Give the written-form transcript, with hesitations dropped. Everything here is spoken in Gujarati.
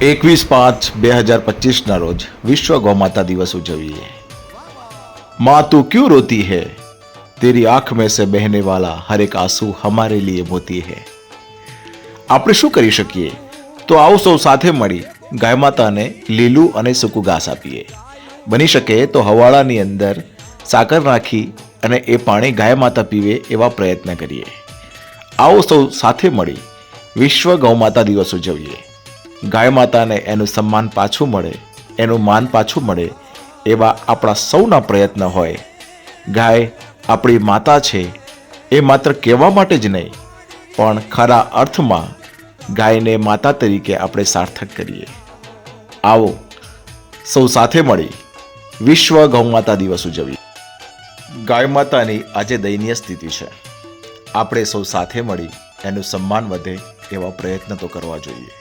21/5/2025 रोज विश्व गौमाता दिवस उजवीए। माँ तू क्यों रोती है, तेरी आंख में से बहने वाला हर एक आंसू हमारे लिए मोती है। આપણે શું કરી શકીએ? તો આવો સૌ સાથે મળી ગાય માતાને લીલું અને સૂકું ઘાસ આપીએ। બની શકે તો હવાળાની અંદર સાકર નાખી અને એ પાણી ગાય માતા પીવે એવા પ્રયત્ન કરીએ। આવો સૌ સાથે મળી વિશ્વ ગૌમાતા દિવસ ઉજવીએ। ગાય માતાને એનું સન્માન પાછું મળે, એનું માન પાછું મળે એવા આપણા સૌના પ્રયત્ન હોય। ગાય આપણી માતા છે એ માત્ર કહેવા માટે જ નહીં, પણ ખરા અર્થમાં ગાયને માતા તરીકે આપણે સાર્થક કરીએ। આવો સૌ સાથે મળી વિશ્વ ગૌમાતા દિવસ ઉજવીએ। ગાય માતાની આજે દયનીય સ્થિતિ છે, આપણે સૌ સાથે મળી એનું સન્માન વધે એવા પ્રયત્ન તો કરવા જોઈએ।